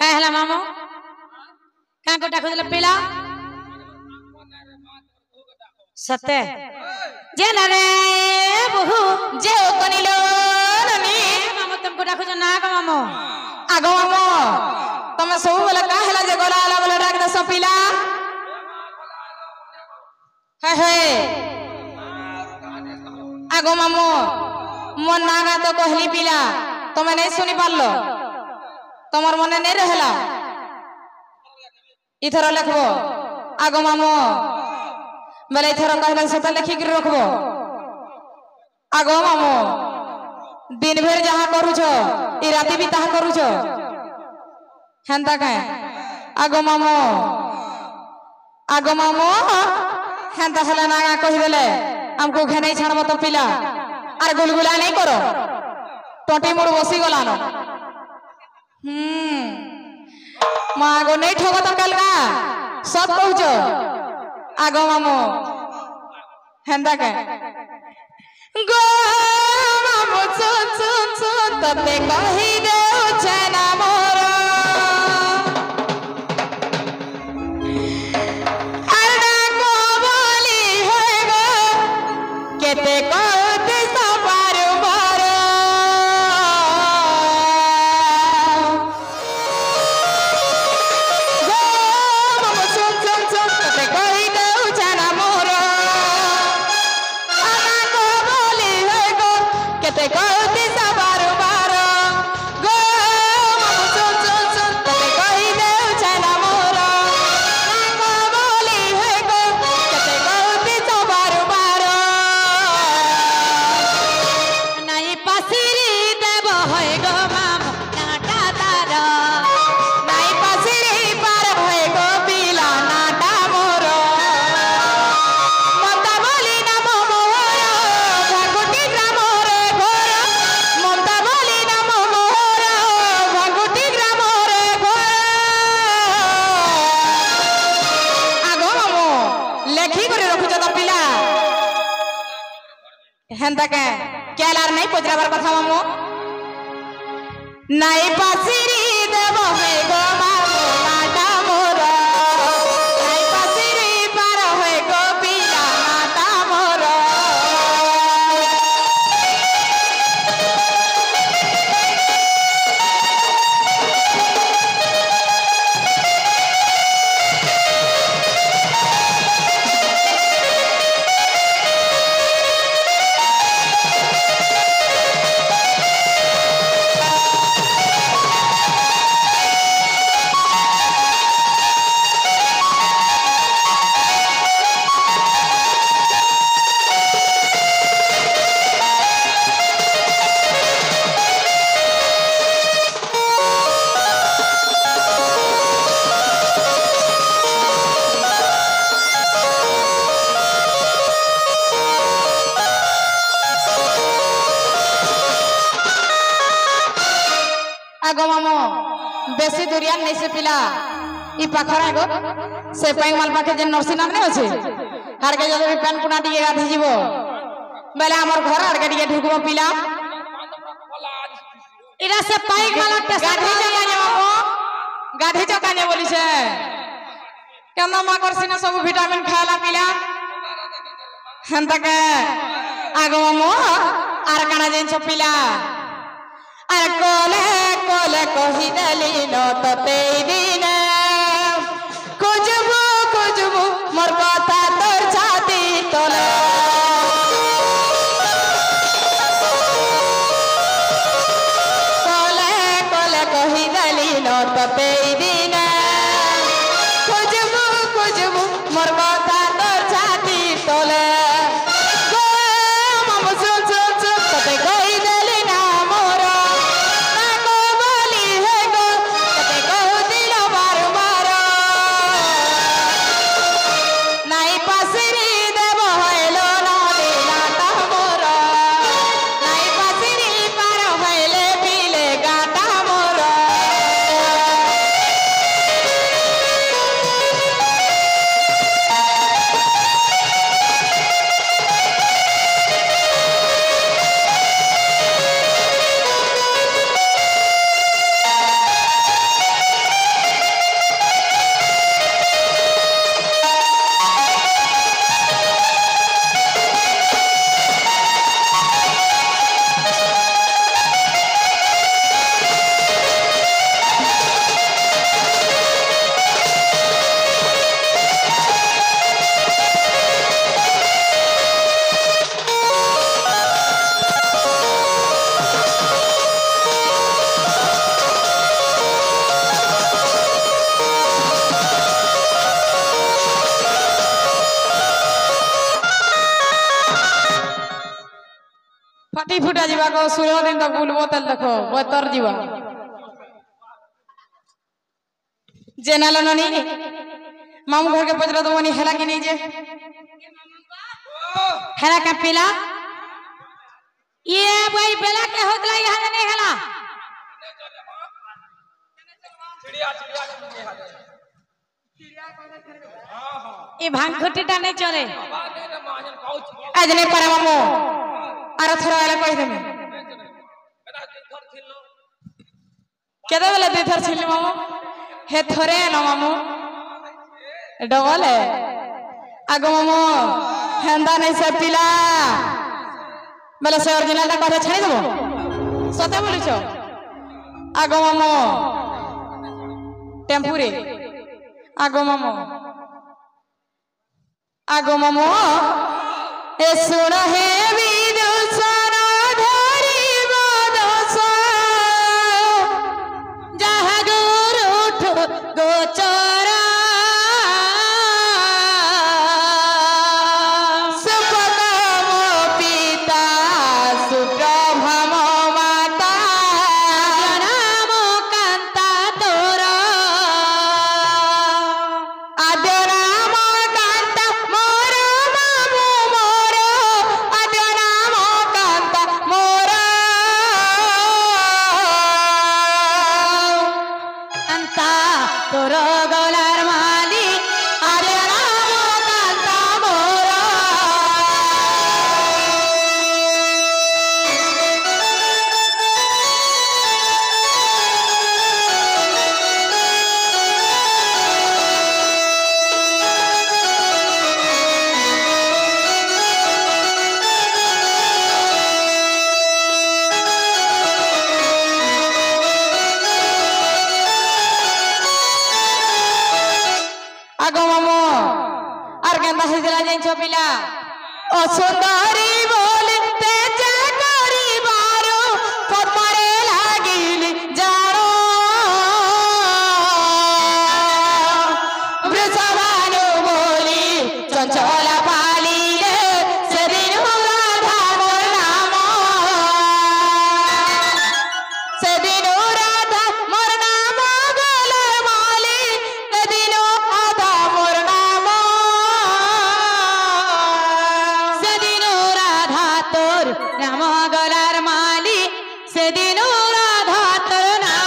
कहला मामो का को डाको दिला पिला सते जे ना रे बहु जे कोनिलो ननी मामो तुमको डाको जो ना का मामो आगो मामो तमे सब बेले का हला जे गला आला बेले डाक दस पिला हे हे आगो मामो मो नागा तो कहली पिला तमे नहीं सुनी पारलो तमर मने नहीं रहला इथर लिखबो आगो मामो बेले इथर कहला सता लिखि के रखबो आगो मामो दिन भर जहाँ करू छो ई राती भी तहा करू छो हेंता काए आगो मामो हेंता हला नागा कहि देले हमको घे नहीं छाड़बो तो पिला आर गुलगुला नहीं करो टोटी मोड़ बसी गलानो मागो नहीं ठगो तो कलगा सब कहूचो आगो मामो हेंदा के गो मामो सुन सुन सुन तते कहि देउ छना मोर अरडा को बोली है गो केते कहते सवार बार हेंता के क्या लार नहीं पचराबर कथा मामो नाई पासिरी देबो है गो मामो नाटा मोर नाई पासिरी पार है गो पिला नाटा मोर आगो मामो बेसी दुरिया नहीं से पिला ई पाखरा गो से पैंग माल पाखे जे नरसी नाम नहीं होछे हार के जब पेन पुना दिए गाधी जीवो बेले हमर घर आर के दिए ढुकबो पिला इरा से पैंग माल गाधी जगाने मामो गाधी जगाने बोली छे केना मा करसिना सब विटामिन खाला पिला हेंता के आगो मामो आर काना जेन पिला आर कोले कोले कहि देली न तते दिन खोजबो मोर कथा तोर छाती तले कोले कोले कहि देली न तते दिन खोजबो मोर कथा तोर छाती तले तंटी फुटा जीवा को 16 दिन तक बुलबो तल देखो बतर जीवा जेनालो ननी मामू घर के पजरा तो वनी हेला के नहीं जे हेला का पिला ये भाई बेला के होतला यहाँ नहीं हेला ये भांग खोटी टा नहीं चले आज नहीं पारे मामू अरे थोड़ा वाला कह दे केदा बेला दे थर छिली मामू हे थोरे ना मामू डबल है आगो मामू हेंदा नहीं से पिला बेला से ओरिजिनल दा कथा छाई देबो सते बोली छो आगो मामू टेम्पू रे आगो मामू ए सुन हे विदुषण धरी बदस जहाँ गुरु गोचरा सुपदम पिता सुप्रभम माता नाम कांता तोरा आद्य नाम कांता मोर मामू मोर आद्य नाम कांता मोर अंता तोरो गलार माली आद्य नाम कांता मोर आगो मामू आर केंदा हिजला जाइछो पिला ओ सुंदरी बोलते जा करी बारो पद्मरे लागिली जारो वृषभानु बोली चंचला पालिले सेदिन राधा मोर नाम सेदिन राधा मोर नाम गले माली सेदिन आधा मोर नाम सेदिन राधा तोर नाम गलार माली सेदिन राधा तोर नाम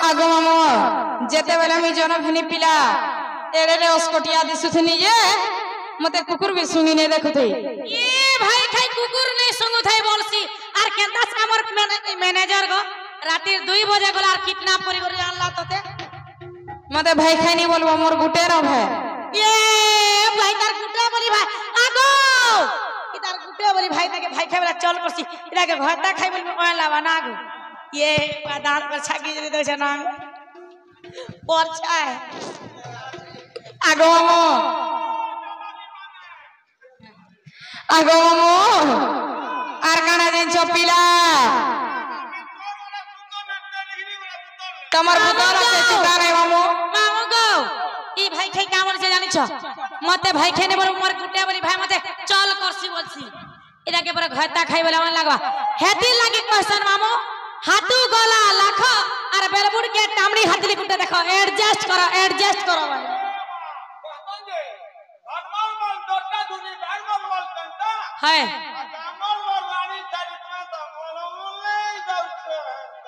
आगो मामू जेते बेला मी जन भिनी पिला एड़े रे osकोटिया दिसुथनी जे मते कुकुर भी सुंगी ने देखुथई ये भाई खाई कुकुर नहीं संगु थाई बोलसी आर केंदा सामर मैनेजर गो राती 2 बजे गला आर किडनैप करी करी जानला तते मते भाई खाई नहीं बोलबो मोर गुटे रह है ये भाई तार गुटे बोली भाई आगो ई तार गुटे बोली भाई ताके भाई खाई वाला चल करसी इला के घरता खाई बोली ओन लावा ना आगो ये दांत पर छागी जरी दे छना पर छाय आगो मामू आर काना दिन पिला तमर पुतर से चुका नहीं मामू मामू गो ई भाई खाई कामर से जानि छ मते भाई खाई ने बोल मोर गुटे बोली भाई मते चल करसी बोलसी इला के पर घरता खाई वाला मन लागवा हेती लागी क्वेश्चन मामू हाथू गला लाख अरे बेलबुड़ के टामड़ी हाथली कुटे देखो एडजस्ट करो भाई है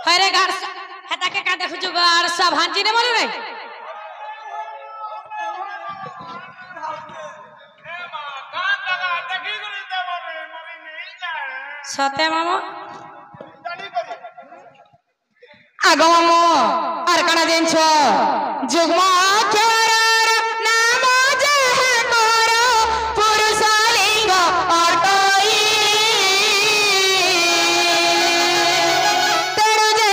हरे घर हेता के का देखु जुगा और सब हांजी ने बोलू रे सते मामू आगो मामू आर काना दिन छ जुगमा चोरर नाम जह करो पुरुष लिंग अटोई तेरो जे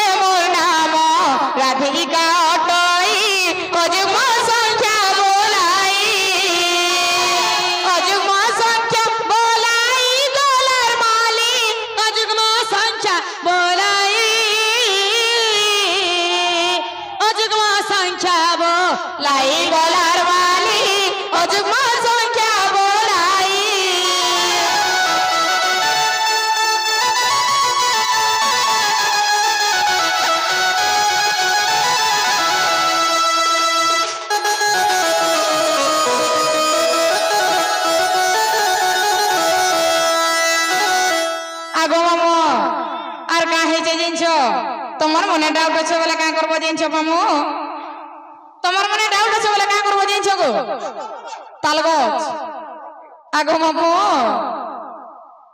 তোমার মনে ডাউট আছে বলে কাঁ করবো জানিছ মামু তোমার মনে ডাউট আছে বলে কাঁ করবো জানিছ গো তাল গছ আগো মামু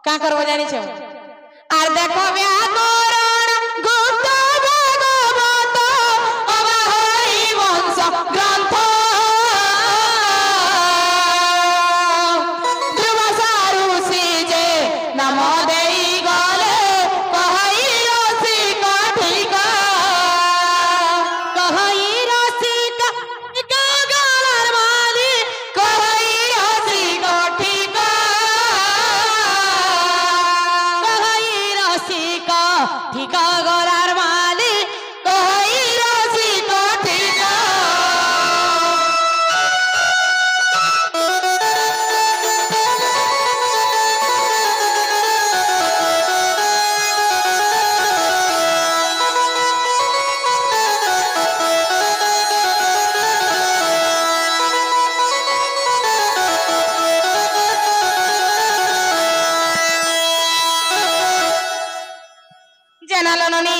কাঁ করবো জানিছ আর দেখো ব্যাকরণ গুপ্ত ভাগবত অবাহরি বংশ গ্রন্থ ধ্রুব সারুষি যে নাম দেই গলে কহাই রসিক ঠিকা কহাই রসিক গলার মালি কহাই রসিক ঠিকা কহাই রসিক ঠিকা গলার মালি কহাই রসিক ঠিকা জানালো ননি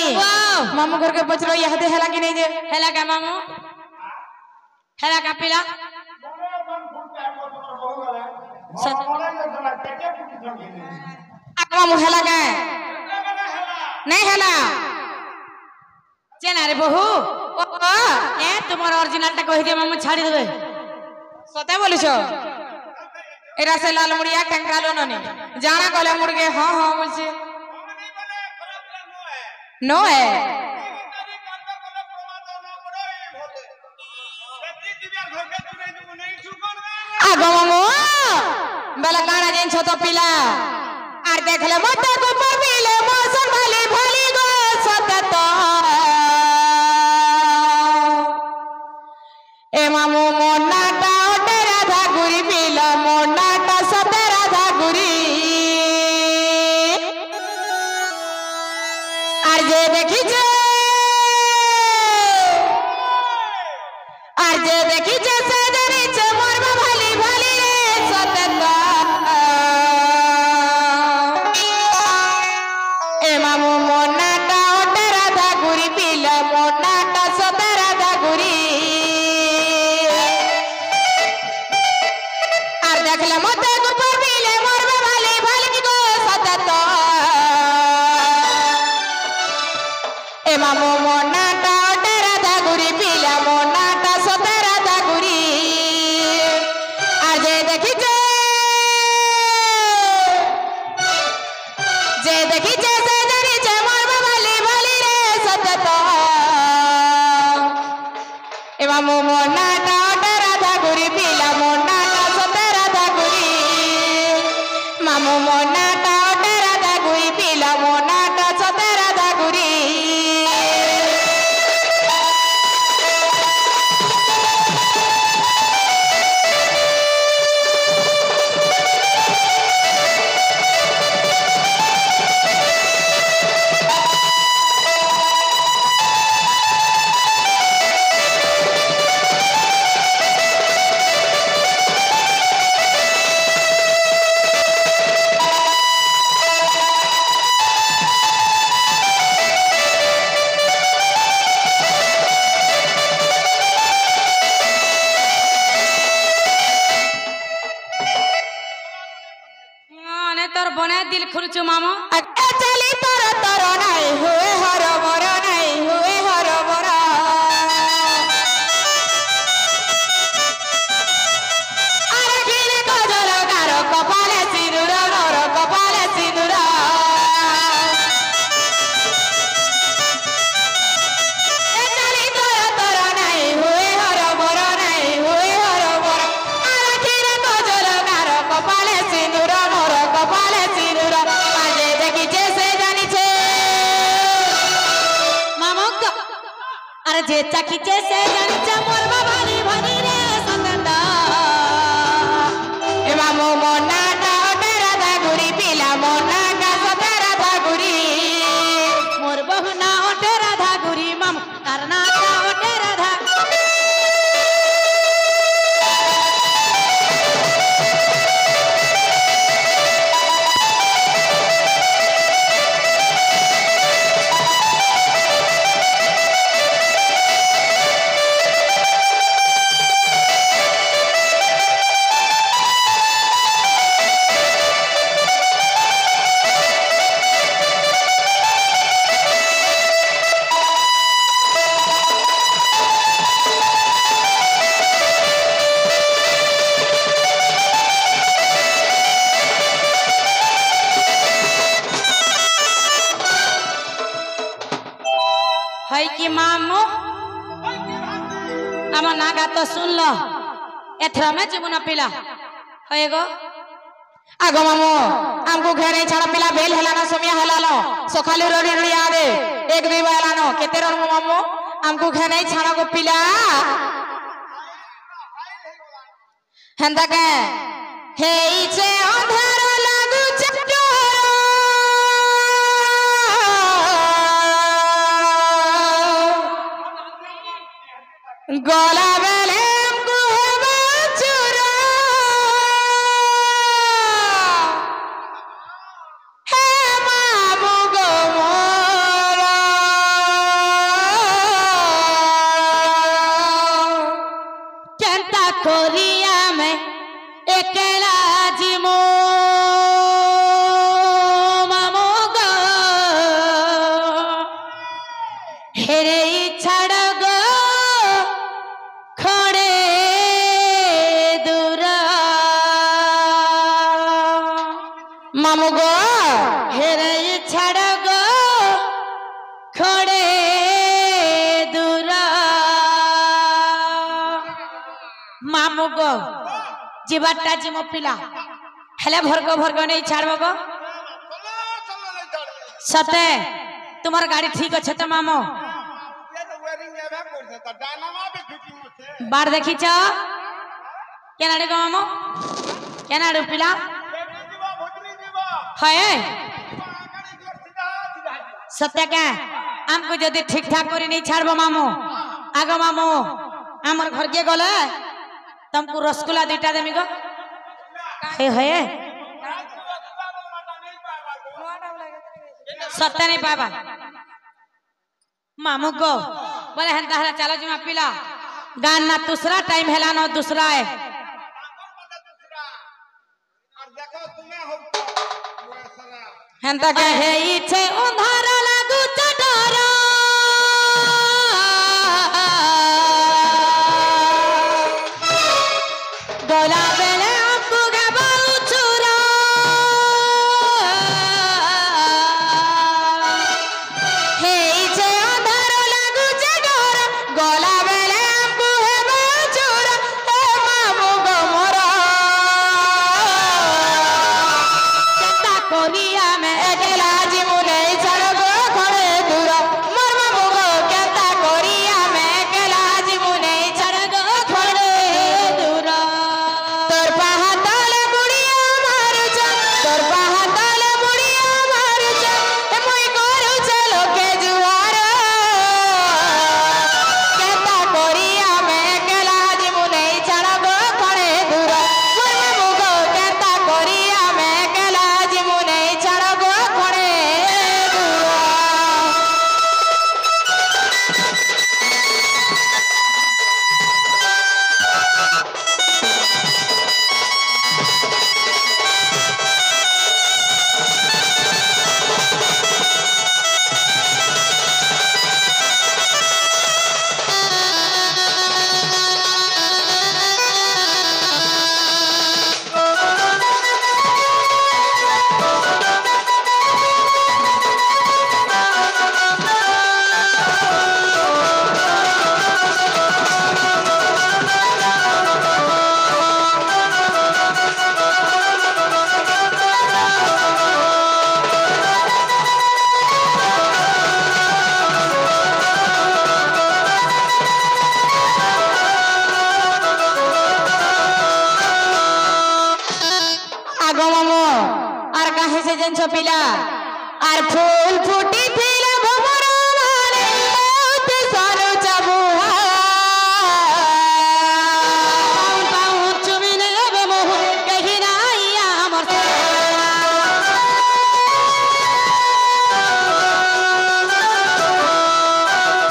মামু ঘরকে পচলো ইহাতে হেলা কি নেই যে हेला का मामू हेला का पिला मामू हेला का नहीं हेला जेना रे बहू ए तुम्हार ओरिजिनल टा कहि दिया मामू छाड़ी देबे सते बोलिछ एरा से लाल मुड़िया कंकालो ननी जाना कहले मुड़के हां हां बोलछे नो है आगो मामू बेला काना जेन छ तो पिला आर देखले मत को पबिले मौसम भली भली गो सतत ए मामू मोनाटा ओटे राधा गुरी पिला मोनाटा सते राधा गुरी আর যে দেখিছে সে জানিছে মরবা ভালি ভালি রে সততা এ মামু মোনাটা ওটা রাধা গুরি পিলা মোনাটা সতে রাধা গুরি আর দেখলে মতে গোপর পিলে মরবা ভালি ভালি গো সততা ए मामू मोनाटा ओटे राधा गुरी पिला मोनाटा सते राधा गुरी आज देखिছে से জানিছে মরবা ভালি ভালি রে সতত ए मामू मोनाटा ओटे राधा गुरी पिला मोनाटा सते राधा गुरी मामू मोनाटा ओटे राधा गुरी पिला मोनाटा सते राधा गुरी ने तोर बने दिल खुरचु मामू अक्का चली तर तर नहीं हुए हर बर नहीं हुए हर बर अरे गिरे गजल गारो कपाले सिंदूर मोर कपाले सिंदूर चली तर तर नहीं हुए हर बर नहीं हुए हर बर अरे गिरे गजल गारो कपाले सिंदूर मोर कपाले सिंदूर आजे देखिছে से জানিছে मामू अरे जे चाखीचे से जानिचा मरबा भाली भाली रे सतता ए मामू मोनाटा ओटे राधा गुरी पिला मोनाटा सते राधा गुरी मोर बहु ना ओटे राधा गुरी मामू करना का ओटे राधा है कि मामू आम नागा तो सुन लो एथरा में जीवन पिला होएगो आगो मामो हमको घेरे छाड़ा पिला बेल हेलाना सोमिया हेलालो सखाले रोड़ी रोड़ी आदे एक दुई बार हेलानो केते रण मामो हमको घेरे छाड़ा को पिला हंदा के हे इचे अंधार लागू चक्कर गोला बेले हमको बचुरा हे मामू गो मोरा केंता कोरिया में एकला जीमो मामू गो हेरे छड़ गो खड़े दूरा मामू गो हेरे छड़ गो खड़े दूरा मामू गो जीवाटा जीमो पिला हेले भरगो नहीं छाड़ब गो सते तुम्हार गाड़ी ठीक अच्छे तो मामो बार देखी छ केनाडे गो मामो केनाडे पिला है सत्य क्या हमको जदि ठीक ठाक करी नहीं छाड़ब मामो आगो मामो आमर घर के गले तुमको रसगुल्ला दुईटा देमी गो है सत्य नहीं पाबा मामू गो बोले हेंता हला चलो जी पिला गान ना दूसरा टाइम हेला ना दूसरा है हंदा के हे इचे अंधार लागू चडरा गोला बेले आपको गबा उछुरा हे इचे अंधार लागू चडरा गोला बेले हमको हे बचुरा हे मामू गो मोरा केंता कोरिया में एकला जीमू नहीं छड़गो खड़े दूरा मोर मामू गो केता कोरिया में एकला जीमू नहीं छड़गो खड़े दूरा तोर पाहाताले बुढ़िया मार जा तोर पाहाताले बुढ़िया मार जा ए मुई करू चलो के जुआर केता कोरिया में एकला जीमू नहीं छड़गो खड़े दूरा मोर मामू गो केता कोरिया में एकला जीमू नहीं छड़गो खड़े दूरा आगो मामो आर काहे से जन पिला आर फूल फूटी थिले भमरा मारे मौत सारो चबुआ पाउन पाउन चुमिने बे मोह कहि नाई हमर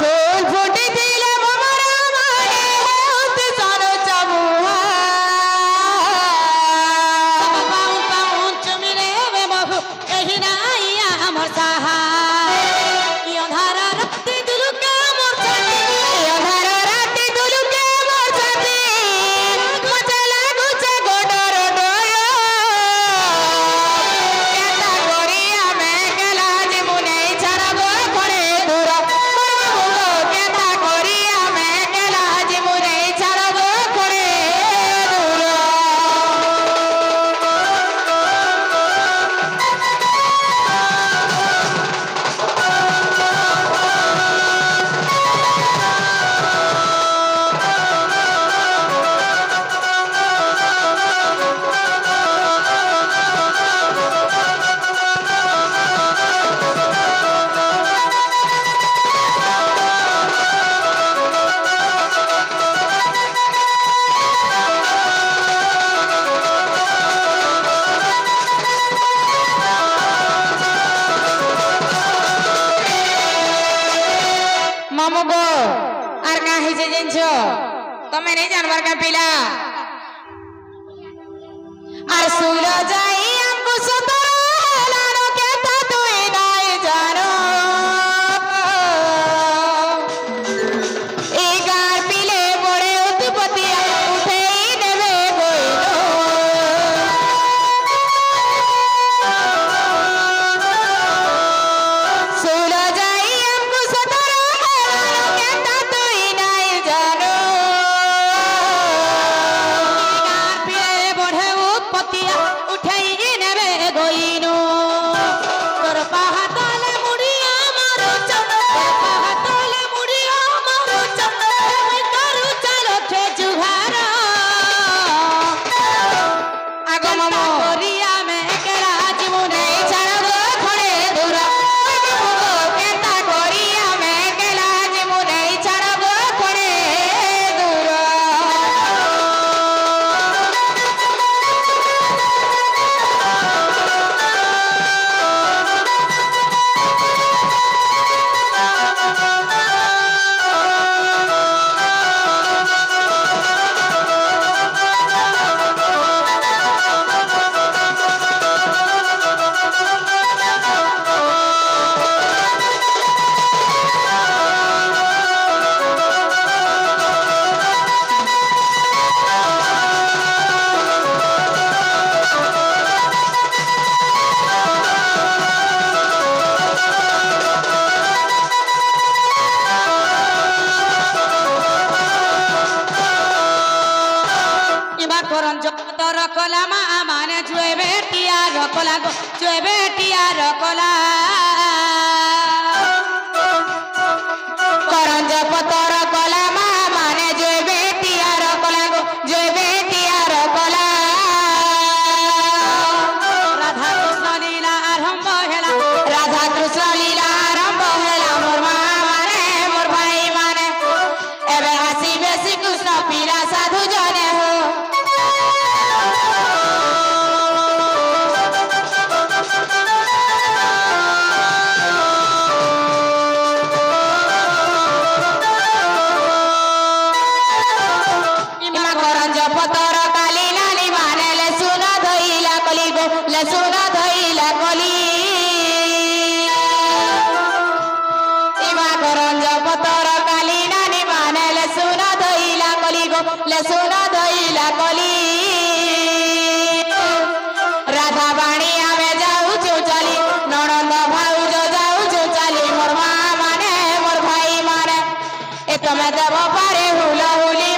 फूल फूटी थिले भमरा मारे मौत सारो चबुआ पाउन पाउन चुमिने बे मोह कहि नाई हमर सहाय तुम्हें नहीं जानवर का पीला और सुलो जाई हमको सुतो लानो के तो तू ही नहीं जानो एगार पीले बड़े उत्पत्ति उठे ही देवे गोइलो सुलो जाई हमको सुतो लानो के तो तू ही नहीं जानो रखला माने जुए बेटिया रखला गो जुए बेटिया रखला करंज पतर कला माने जुए बेटिया रखला गो जुए बेटिया रखला राधा कृष्ण लीला आरंभ हेला राधा कृष्ण लीला आरंभ हेला मोर मां माने मोर भाई माने एबे हसी बेसी कृष्ण पीला साधु जने हो पतर काली नाली माने ले सुना धइला कली गो ले सुना धइला कली इमा करंज पतर काली नाली माने ले सुना धइला कली गो ले सुना धइला कली राधा बाणी आवे जाऊ छु चली ननंद भाउज जाऊ छु चली मोर मां माने मोर भाई माने ए तमे देव पारे हुला हुली